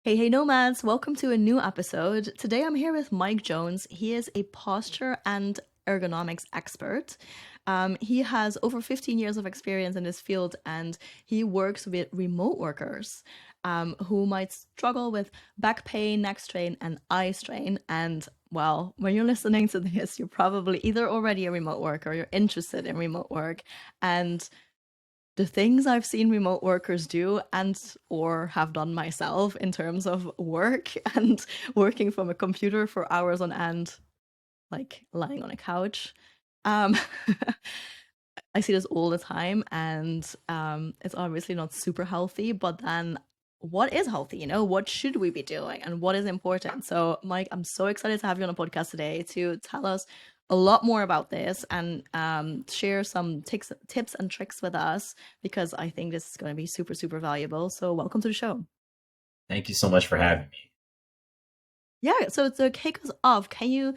Hey, nomads, welcome to a new episode. Today I'm here with Mike Jones. He is a posture and ergonomics expert. He has over 15 years of experience in this field and he works with remote workers who might struggle with back pain, neck strain, and eye strain. And well, when you're listening to this, you're probably either already a remote worker or you're interested in remote work. And the things I've seen remote workers do and or have done myself in terms of work and working from a computer for hours on end, like lying on a couch. Um, I see this all the time, and it's obviously not super healthy. But then, what is healthy? What should we be doing, and what is important? So, Mike, I'm so excited to have you on a podcast today to tell us a lot more about this and share some tips and tricks with us because I think this is going to be super, super valuable. So, welcome to the show. Thank you so much for having me. Yeah. So, to kick us off, can you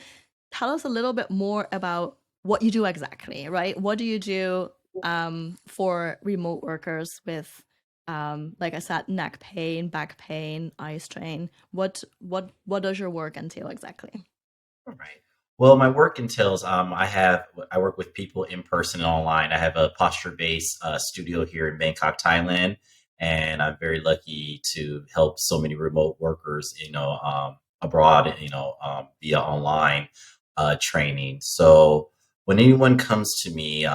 tell us a little bit more about what you do exactly, right? What do you do for remote workers with, like I said, neck pain, back pain, eye strain? What does your work entail exactly? All right. Well, my work entails I work with people in person and online. I have a posture based studio here in Bangkok, Thailand, and I'm very lucky to help so many remote workers, abroad, via online training. So when anyone comes to me,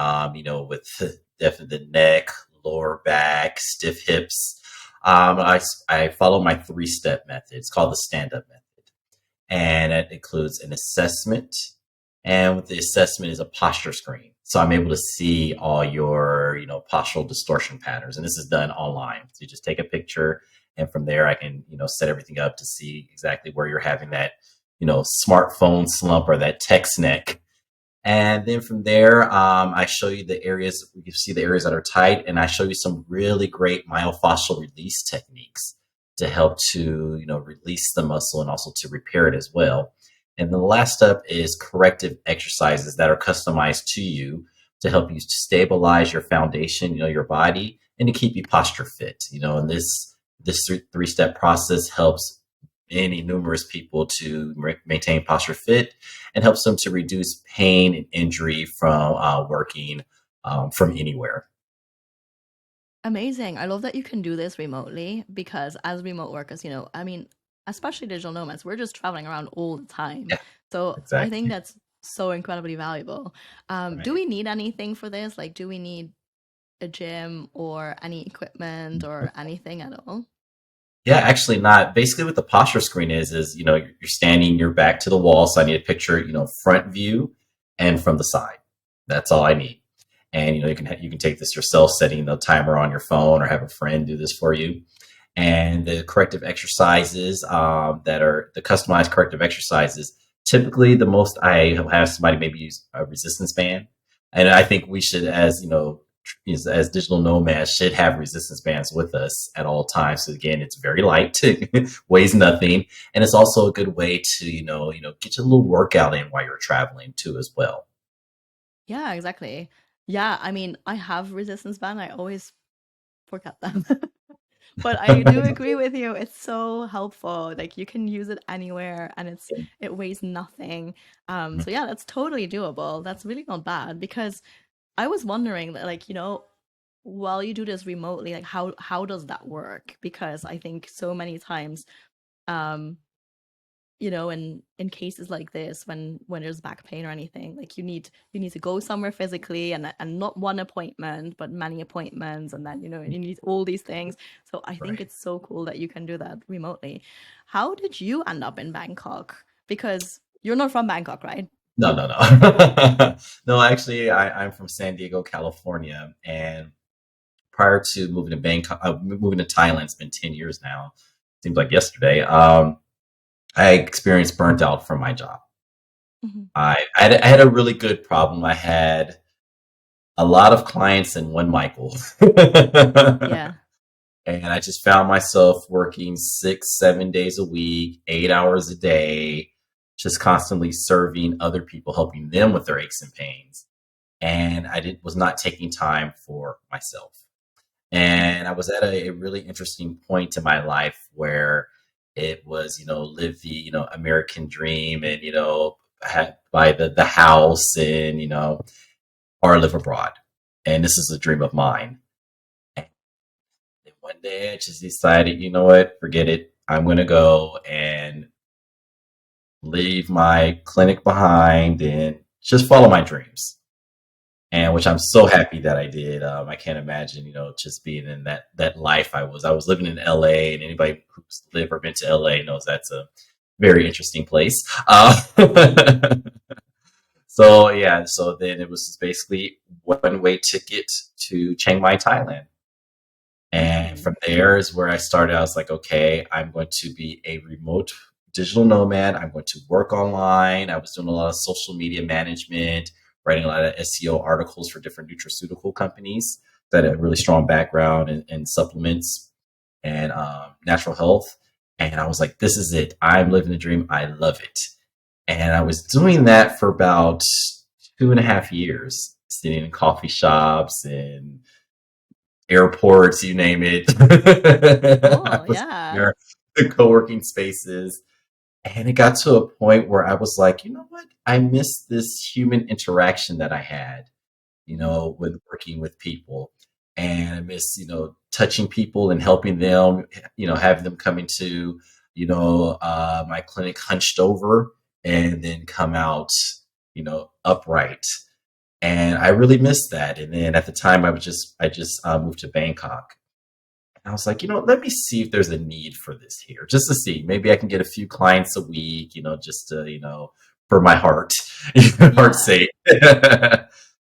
with definitely the neck, lower back, stiff hips, I follow my 3-step method. It's called the stand up method. And it includes an assessment. And with the assessment is a posture screen. So I'm able to see all your, postural distortion patterns. And this is done online. So you just take a picture and from there I can, set everything up to see exactly where you're having that, smartphone slump or that text neck. And then from there, I show you the areas, you can see the areas that are tight, and I show you some really great myofascial release techniques to help to, release the muscle and also to repair it as well. And the last step is corrective exercises that are customized to you to help you stabilize your foundation, your body, and to keep you posture fit. And this 3-step process helps any numerous people to maintain posture fit and helps them to reduce pain and injury from working from anywhere. Amazing. I love that you can do this remotely because as remote workers, I mean, especially digital nomads, we're just traveling around all the time. Yeah, So I think exactly. that's so incredibly valuable. Do Right. we need anything for this? Like, do we need a gym or any equipment or anything at all? Yeah, actually not. Basically what the posture screen is, you're standing your back to the wall. So I need a picture, front view and from the side. That's all I need. And, you can take this yourself, setting the timer on your phone or have a friend do this for you. And the corrective exercises that are the customized corrective exercises, typically the most I have somebody maybe use a resistance band. And I think we should, as digital nomads, should have resistance bands with us at all times. So again, it's very light, weighs nothing, and it's also a good way to get your little workout in while you're traveling too as well. Yeah, exactly. Yeah, I mean, I have resistance band. I always forget them. But I do agree with you. It's so helpful. Like you can use it anywhere and it weighs nothing. So yeah, that's totally doable. That's really not bad because I was wondering that like, while you do this remotely, like how does that work? Because I think so many times um in cases like this when there's back pain or anything like you need to go somewhere physically and not one appointment but many appointments and then you need all these things, so I think Right. it's so cool that you can do that remotely. How did you end up in Bangkok? Because you're not from Bangkok, right? No, no, no. No, actually, I'm from San Diego, California, and prior to moving to Bangkok, moving to Thailand, it's been 10 years now. Seems like yesterday. I experienced burnt out from my job. Hmm. I had a really good problem. I had a lot of clients and one Michael. Yeah. And I just found myself working 6, 7 days a week, 8 hours a day, just constantly serving other people, helping them with their aches and pains. And was not taking time for myself. Mm. And I was at a really interesting point in my life where It was, live the, American dream and, buy the house and, or live abroad. And this is a dream of mine. And then one day I just decided, you know what, forget it. I'm going to go and leave my clinic behind and just follow my dreams. And which I'm so happy that I did. I can't imagine, just being in that life. I was living in LA, and anybody who's lived or been to LA knows that's a very interesting place. So yeah, so then it was basically one way ticket to Chiang Mai, Thailand. And Mm. from there is where I started. I was like, okay, I'm going to be a remote digital nomad. I'm going to work online. I was doing a lot of social media management, writing a lot of SEO articles for different nutraceutical companies that had a really strong background in supplements and natural health. And I was like, this is it. I'm living the dream. I love it. And I was doing that for about 2.5 years, sitting in coffee shops and airports, you name it. I Oh, was yeah. there, the co-working spaces. And it got to a point where I was like, you know what? I miss this human interaction that I had, with working with people. And I miss, touching people and helping them, having them come into, my clinic hunched over and then come out, upright. And I really missed that. And then at the time, I just moved to Bangkok. And I was like, let me see if there's a need for this here, just to see. Maybe I can get a few clients a week, just to, for my heart, heart's Yeah. sake.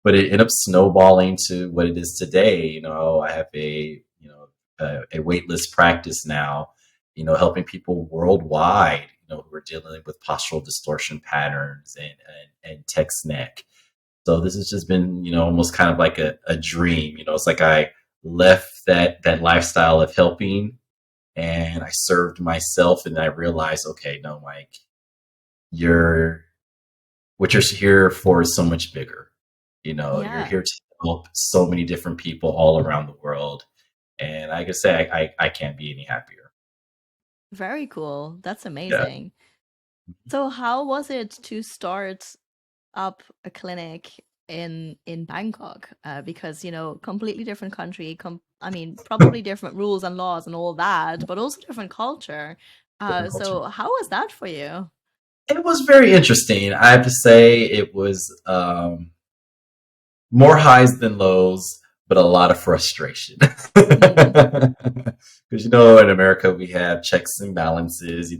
But it ended up snowballing to what it is today. I have a waitlist practice now, helping people worldwide, who are dealing with postural distortion patterns and text neck. So this has just been, almost kind of like a dream. It's like I left that lifestyle of helping and I served myself and I realized, okay, no, Mike, you're what you're here for is so much bigger. You're Yeah. here to help so many different people all around the world. And I can say I can't be any happier. Very cool. That's Yeah. amazing. So how was it to start up a clinic in Bangkok? Because, completely different country, I mean, probably different rules and laws and all that, but also different culture. Different culture. So how was that for you? It was very interesting. I have to say it was more highs than lows, but a lot of frustration. Mm. Because, in America, we have checks and balances.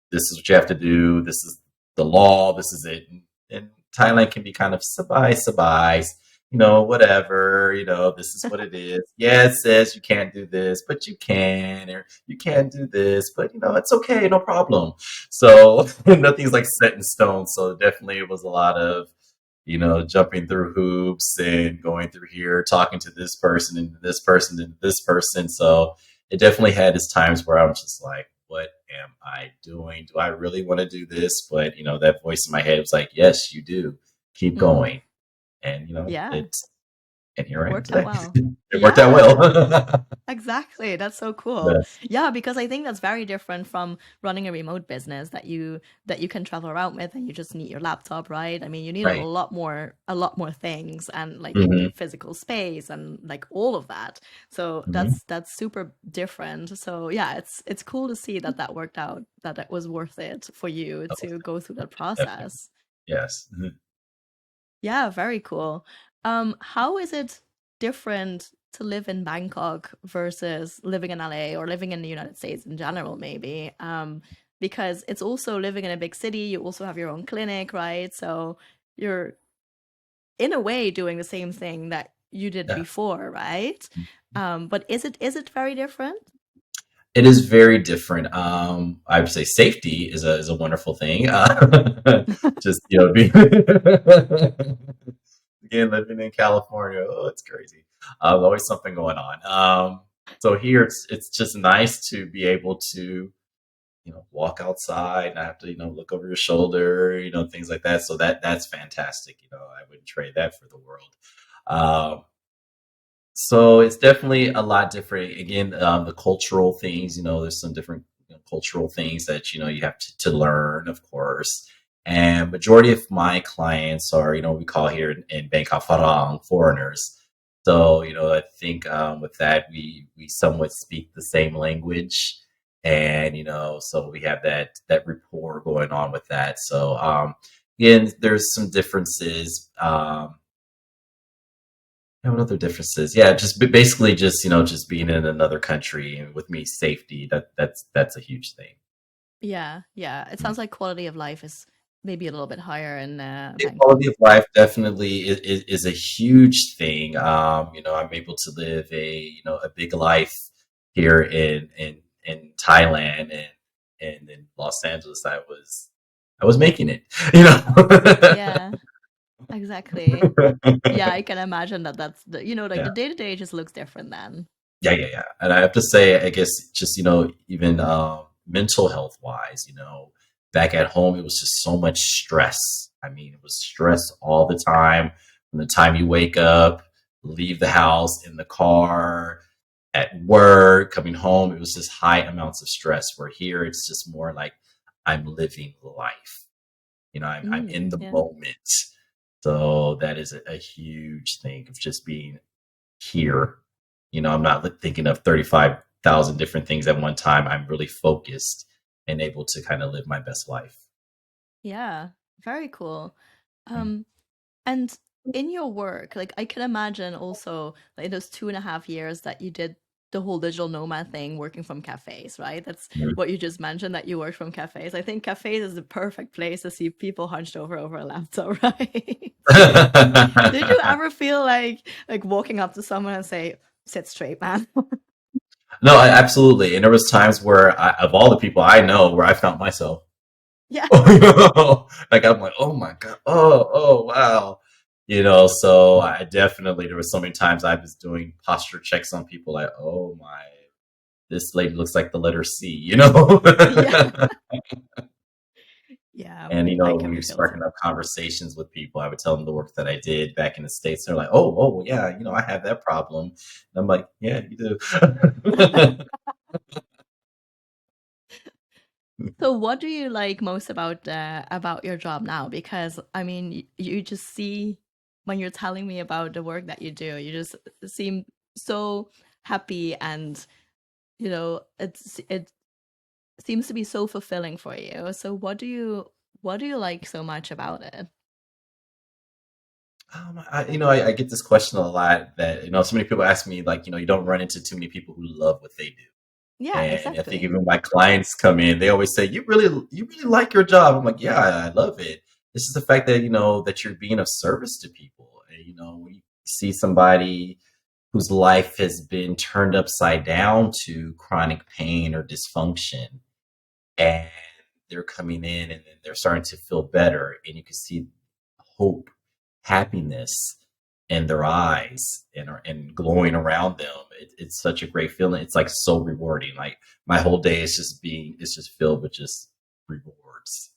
This is what you have to do. This is the law. This is it. And Thailand can be kind of sabai, sabai, whatever, this is what it is. Yeah, it says you can't do this, but you can, or you can't do this, but, it's okay, no problem. So nothing's like set in stone. So definitely it was a lot of, jumping through hoops and going through here, talking to this person and this person and this person. So it definitely had its times where I'm just like, what am I doing? Do I really want to do this? But, that voice in my head was like, yes, you do. Keep Mm. going. And, Yeah, and here I am worked out today. well. It worked out Yeah. well. Exactly. That's so cool. Yes. Yeah, because I think that's very different from running a remote business that you can travel around with and you just need your laptop, right? I mean, you need Right. a lot more things and like Hmm. physical space and like all of that. So Hmm. that's super different. So yeah, it's cool to see that that worked out, that it was worth it for you to go through that Definitely. process. Yes. Mhm. Yeah, very cool. How is it different to live in Bangkok versus living in LA or living in the United States in general, maybe? Because it's also living in a big city, you also have your own clinic, right? So you're in a way doing the same thing that you did Yeah. before, right? But is it very different? It is very different. I would say safety is a wonderful thing. Just being again living in California, oh, it's crazy. Always something going on. So here it's just nice to be able to walk outside and I have to look over your shoulder, things like that. So that's fantastic. I wouldn't trade that for the world. Um, so it's definitely a lot different. Again, the cultural things, there's some different cultural things that, you have to learn, of course. And majority of my clients are, we call here in Bangkok, Farang, foreigners. So, I think with that, we somewhat speak the same language. And, so we have that rapport going on with that. So, again, there's some differences. And what other differences? Yeah, just basically just just being in another country and with me safety that's a huge thing. Yeah, yeah. It Mm. sounds like quality of life is maybe a little bit higher in Bangkok. Quality of life definitely is a huge thing. I'm able to live a big life here in Thailand and in Los Angeles. I was making it, you know. Yeah, exactly. Yeah, I can imagine that that's like Yeah. the day to day just looks different then. Yeah, yeah, yeah. And I have to say, I guess just, even mental health wise, back at home, it was just so much stress. I mean, it was stress all the time. From the time you wake up, leave the house, in the car, at work, coming home, it was just high amounts of stress. Where here, it's just more like I'm living life. I'm in the Yeah. moment. So that is a huge thing of just being here. I'm not thinking of 35,000 different things at one time. I'm really focused and able to kind of live my best life. Yeah, very cool. Mm. Um, and in your work, like I can imagine also like those 2.5 years that you did the whole digital nomad thing working from cafes, right? That's what you just mentioned that you worked from cafes. I think cafes is the perfect place to see people hunched over a laptop, right? Did you ever feel like walking up to someone and say, sit straight, man? No, absolutely. And there was times where, of all the people I know, where I found myself. Yeah. Like I'm like, oh my god, oh wow. So I definitely, there was so many times I was doing posture checks on people, like, oh my, this lady looks like the letter C. Yeah. Yeah, And I when can you're feel sparking so. up conversations with people, I would tell them the work that I did back in the States. They're like, oh, yeah, I have that problem. And I'm like, yeah, you do. So what do you like most about your job now? Because I mean, you just see when you're telling me about the work that you do, you just seem so happy and it seems to be so fulfilling for you. So what do you like so much about it? I get this question a lot that, so many people ask me, like, you don't run into too many people who love what they do. Yeah, And I think exactly. even my clients come in, they always say, you really like your job. I'm like, yeah, I love it. This is the fact that, that you're being of service to people. And, when you see somebody whose life has been turned upside down to chronic pain or dysfunction, and they're coming in and then they're starting to feel better, and you can see hope, happiness in their eyes and glowing around them. It's such a great feeling. It's like so rewarding. Like my whole day is it's just filled with just rewards.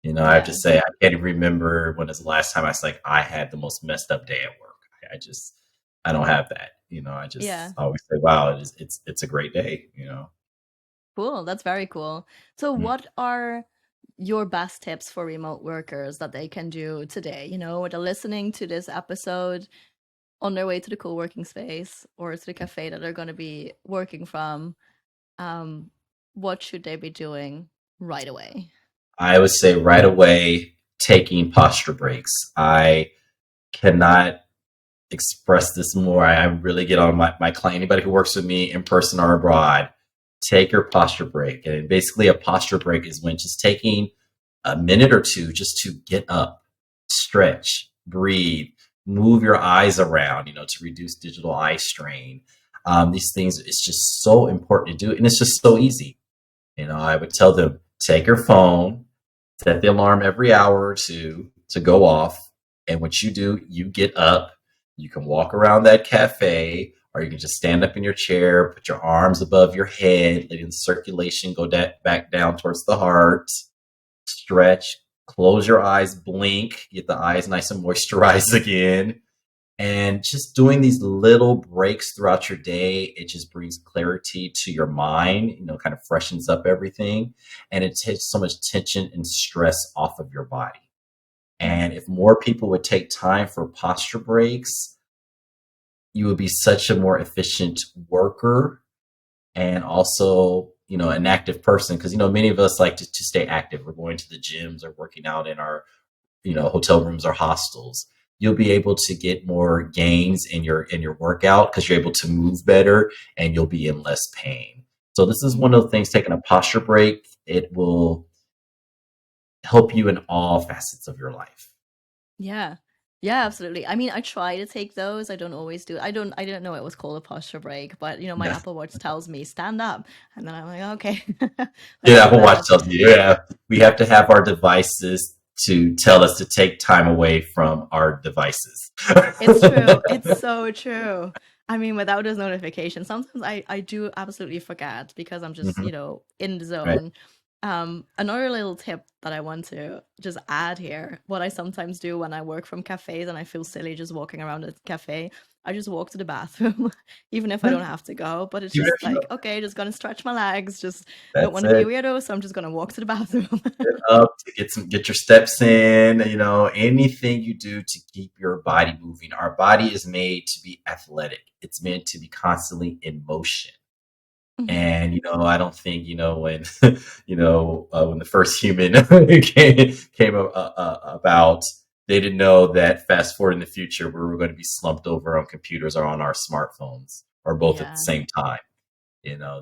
I have to Yeah. say, I can't even remember when is the last time I had the most messed up day at work. I don't have that. I just Yeah. always say, wow, it's a great day. Cool. That's very cool. So Mm. what are your best tips for remote workers that they can do today? They're listening to this episode on their way to the co-working space or to the cafe that they're going to be working from. um what should they be doing right away? I would say right away, taking posture breaks. I cannot express this more. I really get on my client, anybody who works with me in person or abroad, take your posture break. And basically, a posture break is when just taking a minute or two just to get up, stretch, breathe, move your eyes around, to reduce digital eye strain. These things, it's just so important to do. And it's just so easy. I would tell them, take your phone, set the alarm every hour or two to go off. And what you do, you get up, you can walk around that cafe, or you can just stand up in your chair, put your arms above your head, letting the circulation go back down towards the heart, stretch, close your eyes, blink, get the eyes nice and moisturized again. And just doing these little breaks throughout your day, it just brings clarity to your mind, kind of freshens up everything. And it takes so much tension and stress off of your body. And Mhm. if more people would take time for posture breaks, you would be such a more efficient worker and also, an active person. Because, many of us like to stay active. We're going to the gyms or working out in our hotel rooms or hostels. You'll be able to get more gains in your workout because you're able to move better and you'll be in less pain. So this is one of Mhm. the things, taking a posture break, it will help you in all facets of your life. Yeah. Yeah, absolutely. I mean, I try to take those. I don't always do. I didn't know it was called a posture break, but my Yeah, Apple Watch tells me stand up, and then I'm like, okay, let's yeah, do Apple Watch that. tells you, yeah, we have to have our devices to tell us to take time away from our devices. It's true. It's so true. I mean, without those notifications, sometimes I do absolutely forget because I'm just, Mhm, in the right. zone. Another little tip that I want to just add here, what I sometimes do when I work from cafes and I feel silly just walking around a cafe, I just walk to the bathroom, even if I Yeah, don't have to go. But it's even just if you like, okay, just gonna stretch my legs, just don't that's want to be a it. weirdo, so I'm just gonna walk to the bathroom. Get up to get your steps in, anything you do to keep your body moving. Our body is made to be athletic. It's meant to be constantly in motion. Mhm. And I don't think when when the first human came about, they didn't know that fast forward in the future we were going to be slumped over on computers or on our smartphones or both at the Yeah. same time.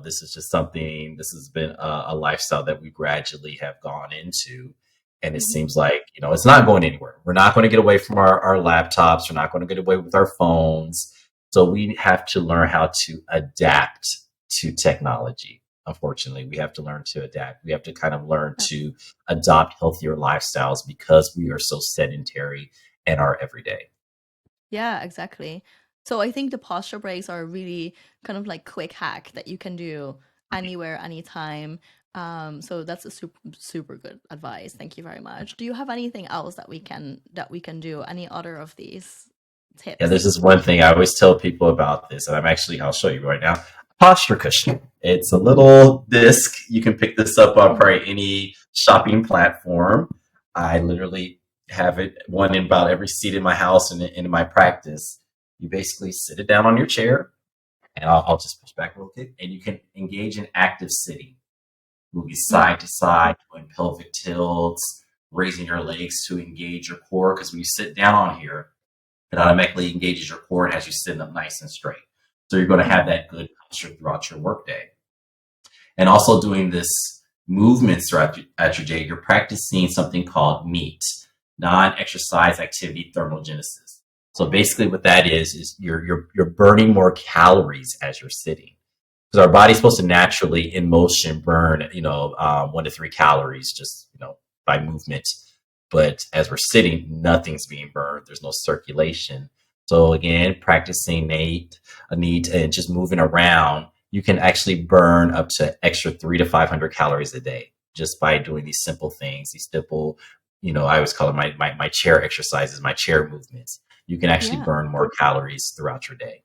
This is just something, this has been a lifestyle that we gradually have gone into. And it Mhm. seems like, it's not going anywhere. We're not going to get away from our laptops. We're not going to get away with our phones. So we have to learn how to adapt to technology. Unfortunately, we have to learn to adapt. We have to kind of learn to adopt healthier lifestyles because we are so sedentary in our everyday. Yeah, exactly. So I think the posture breaks are a really kind of like quick hack that you can do anywhere, anytime. So that's a super good advice. Thank you very much. Do you have anything else that we can do? Any other of these Yeah, there's tips? this one thing I always tell people about this, and I'll show you right now. Posture cushion. It's a little disc. You can pick this up on Mhm. probably any shopping platform. I literally have it one in about every seat in my house and in my practice. You basically sit it down on your chair, and I'll just push back real quick, and you can engage in active sitting, moving Mhm. side to side, doing pelvic tilts, raising your legs to engage your core. Because when you sit down on here, it automatically engages your core and has you sitting up nice and straight. So you're going to have Mhm. that good posture throughout your workday. And also doing this movements throughout your day, you're practicing something called NEAT, non-exercise activity thermogenesis. So basically, what that is you're burning more calories as you're sitting because our body's supposed to naturally in motion burn 1 to 3 calories just by movement, but as we're sitting nothing's being burned, there's no circulation. So again, practicing a need and just moving around, you can actually burn up to extra 300 to 500 calories a day just by doing these simple things, these simple, I always call it my chair exercises, my chair movements. You can actually Yeah, burn more calories throughout your day.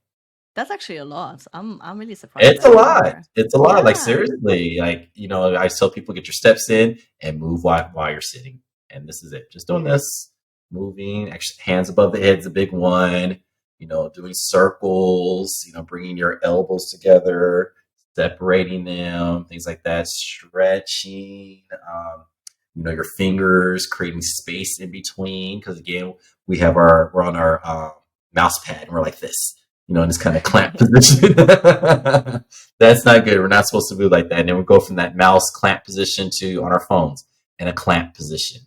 that's actually a lot. I'm really surprised It's by a that lot. number. It's a lot. Like Yeah. seriously, like I tell people get your steps in and move while you're sitting, and this is it. Just doing this, moving. Actually, hands above the head's a big one. Doing circles. Bringing your elbows together, separating them, things like that. Stretching. Your fingers, creating space in between. Because again, we're on our mouse pad, and we're like this in this kind of clamp position. That's not good. We're not supposed to move like that. And then we go from that mouse clamp position to on our phones in a clamp position.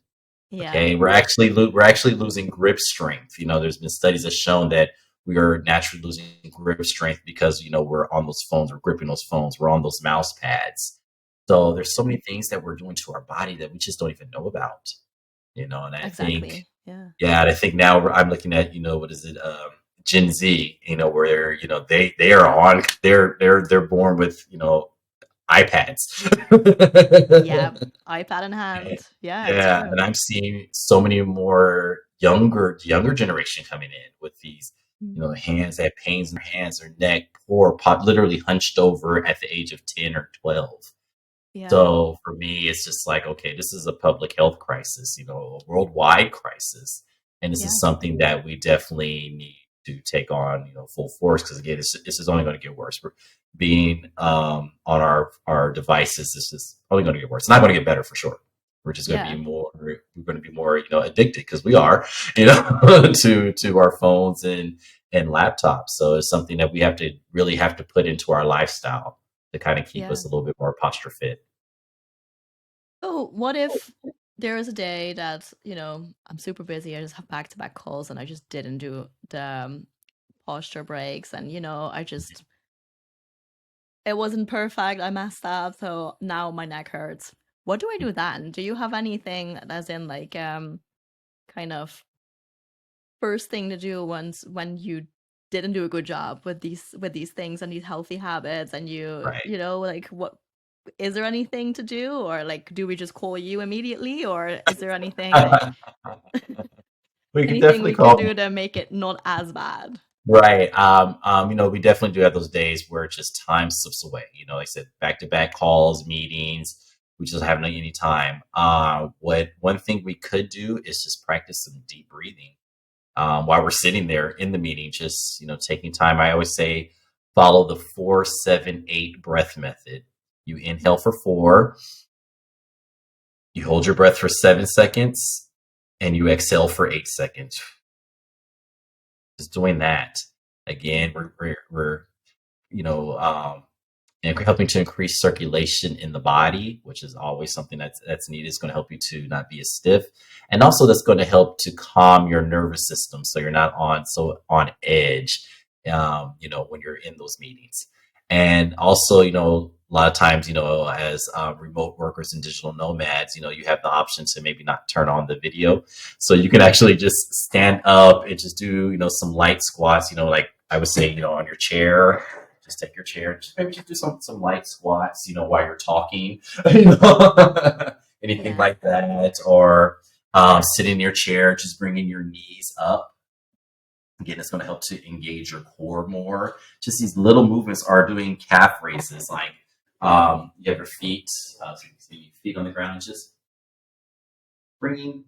Yeah. Okay, we're actually losing grip strength. There's been studies that shown that we are naturally losing grip strength because we're on those phones, we're gripping those phones, we're on those mouse pads. So there's so many things that we're doing to our body that we just don't even know about. And I think Exactly. Yeah. yeah, and I think now I'm looking at what is it, Gen Z, where they are on they're born with iPads. Yeah. iPad in hand. Yeah, it's Yeah, true. and I'm seeing so many more younger generation coming in with these. Hands that have pains in their hands, their neck, poor, literally hunched over at the age of 10 or 12. Yeah. So for me, it's just like, okay, this is a public health crisis, a worldwide crisis. And this Yeah. is something that we definitely need to take on, full force. Because again, this is only going to get worse. We're being on our devices. This is only going to get worse. It's not going to get better for sure. We're just going to be Yeah. we're going to be more, addicted because we are, to our phones and laptops. So it's something that we have to put into our lifestyle to kind of keep Yeah. us a little bit more posture fit. So what if there is a day that, I'm super busy, I just have back-to-back calls and I just didn't do the posture breaks and, it wasn't perfect, I messed up, so now my neck hurts. What do I do then? Do you have anything as in like kind of first thing to do when you didn't do a good job with these things and these healthy habits and Right. like what is there anything to do, or like do we just call you immediately, or is there anything like We could anything definitely we can call. do to make it not as bad? Right. We definitely do have those days where just time slips away. Like I said, back to back calls, meetings. We just have any time. What one thing we could do is just practice some deep breathing while we're sitting there in the meeting. Just taking time. I always say follow the 4-7-8 breath method. You inhale for 4, you hold your breath for 7 seconds, and you exhale for 8 seconds. Just doing that again, we're and helping to increase circulation in the body, which is always something that's needed. It's going to help you to not be as stiff, and also that's going to help to calm your nervous system, so you're not on edge, when you're in those meetings. And also, a lot of times, as remote workers and digital nomads, you have the option to maybe not turn on the video, so you can actually just stand up and just do, some light squats, like I would say, on your chair. Just take your chair, just maybe just do some light squats, while you're talking, anything Yeah. like that, or sit in your chair, just bringing your knees up. Again, it's going to help to engage your core more. Just these little movements are doing calf raises, like you have your feet, so you can see your feet on the ground, and just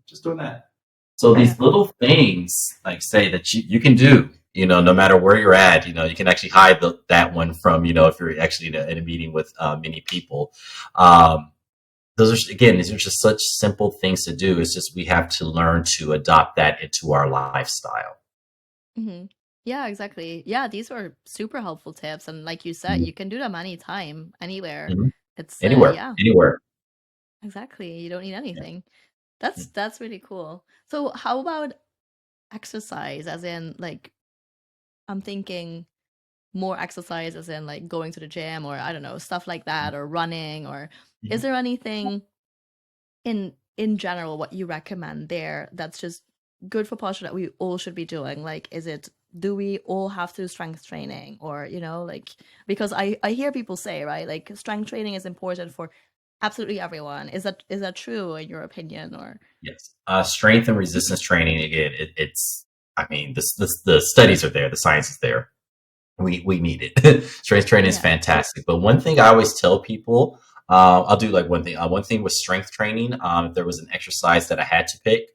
just doing that. So these little things, like say, that you can do, no matter where you're at, you can actually hide that one from, if you're actually in a meeting with many people. These are just such simple things to do. It's just we have to learn to adopt that into our lifestyle. Hmm. Yeah, exactly. Yeah, these were super helpful tips, and like you said, Mhm. you can do them anytime, anywhere. Mhm. It's Anywhere, yeah, anywhere. exactly. You don't need Yeah. anything. That's really cool. So how about exercise, as in like I'm thinking more exercise as in like going to the gym, or I don't know, stuff like that, or running, or is Mhm. there anything in general what you recommend there that's just good for posture that we all should be doing? Like, do we all have to do strength training, or like, because I hear people say, right, like strength training is important for absolutely everyone. Is that true in your opinion, or Yes. Strength and resistance training, again, I mean, the studies are there, the science is there. We need it. Strength training is yeah. fantastic. But one thing I always tell people, I'll do like one thing. One thing with strength training, if there was an exercise that I had to pick,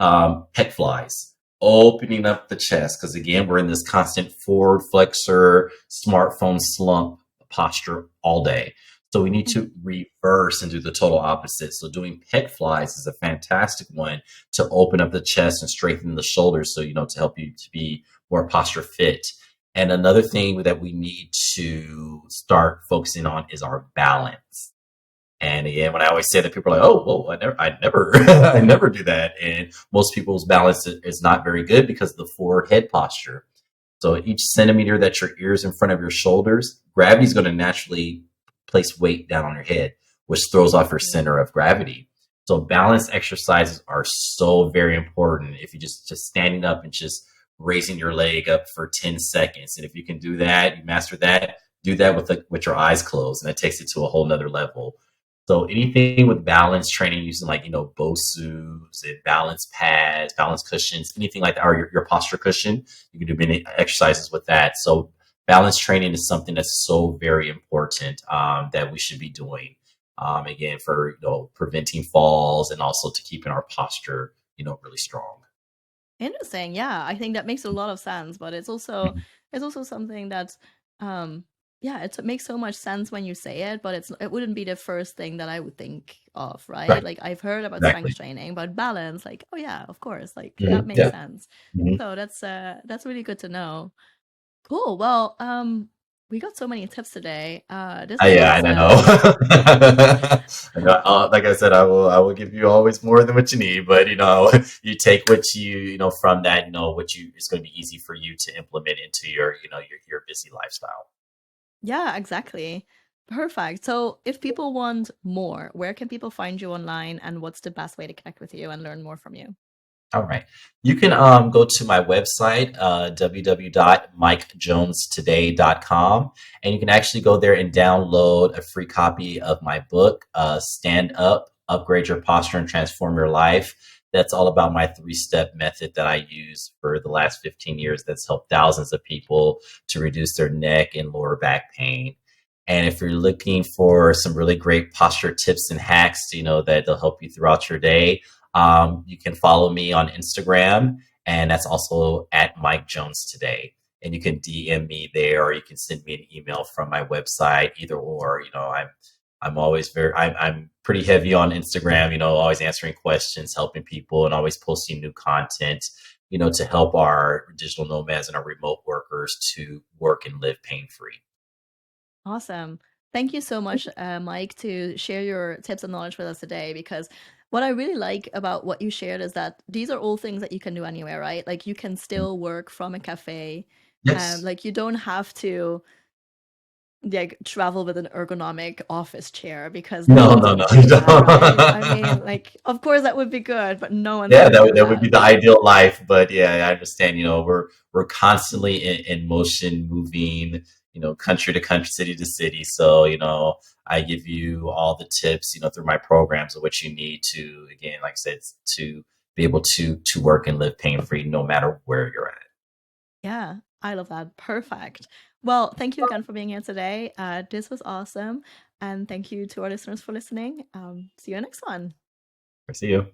pec flies, opening up the chest. Because again, we're in this constant forward flexor, smartphone slump posture all day. So we need Mhm. to reverse and do the total opposite. So doing pec flies is a fantastic one to open up the chest and strengthen the shoulders. So, to help you to be more posture fit. And another thing that we need to start focusing on is our balance. And again, when I always say that, people are like, "Oh, well, I never, I never do that." And most people's balance is not very good because of the forward head posture. So each centimeter that your ear is in front of your shoulders, gravity is going to naturally place weight down on your head, which throws off your Yeah. center of gravity. So balance exercises are so very important. If you just standing up and just raising your leg up for 10 seconds, and if you can do that, you master that. Do that with your eyes closed, and it takes it to a whole nother level. So anything with balance training using like, BOSUs and balance pads, balance cushions, anything like that, or your posture cushion, you can do many exercises with that. So balance training is something that's so very important that we should be doing. Again, for preventing falls and also to keeping our posture, really strong. Interesting. Yeah, I think that makes a lot of sense, but it's also something that yeah, it makes so much sense when you say it, but it wouldn't be the first thing that I would think of, right? Right. Like I've heard about strength Exactly. training, but balance, like, oh yeah, of course, like that makes Yeah. sense. hmm So that's really good to know. Cool. Well, we got so many tips today. This Yeah, I was know. I know. Like I said, I will give you always more than what you need, but you take what from that, what you it's going to be easy for you to implement into your busy lifestyle. yeah, exactly. Perfect. So if people want more, where can people find you online and what's the best way to connect with you and learn more from you? All right. You can go to my website, www.mikejonestoday.com, and you can actually go there and download a free copy of my book, Stand Up, Upgrade Your Posture and Transform Your Life. That's all about my 3-step method that I use for the last 15 years that's helped thousands of people to reduce their neck and lower back pain. And if you're looking for some really great posture tips and hacks, that'll help you throughout your day, you can follow me on Instagram, and that's also at Mike Jones Today. And you can DM me there, or you can send me an email from my website. Either or, I'm always I'm pretty heavy on Instagram. Always answering questions, helping people, and always posting new content. To help our digital nomads and our remote workers to work and live pain free. Awesome. Thank you so much, Mike, to share your tips and knowledge with us today. Because what I really like about what you shared is that these are all things that you can do anywhere, right? Like you can still work from a cafe. Yes. Like you don't have to like travel with an ergonomic office chair because no No, one's no, gonna no. You do that, right? I mean, don't. like, of course that would be good, but no one's Yeah, gonna that do that would be that. the ideal life. But yeah, I understand. We're constantly in motion, moving. Country to country, city to city. So I give you all the tips, through my programs of what you need to, again, like I said, to be able to work and live pain free, no matter where you're at. Yeah, I love that. Perfect. Well, thank you again for being here today. This was awesome. And thank you to our listeners for listening. See you next one. I see you.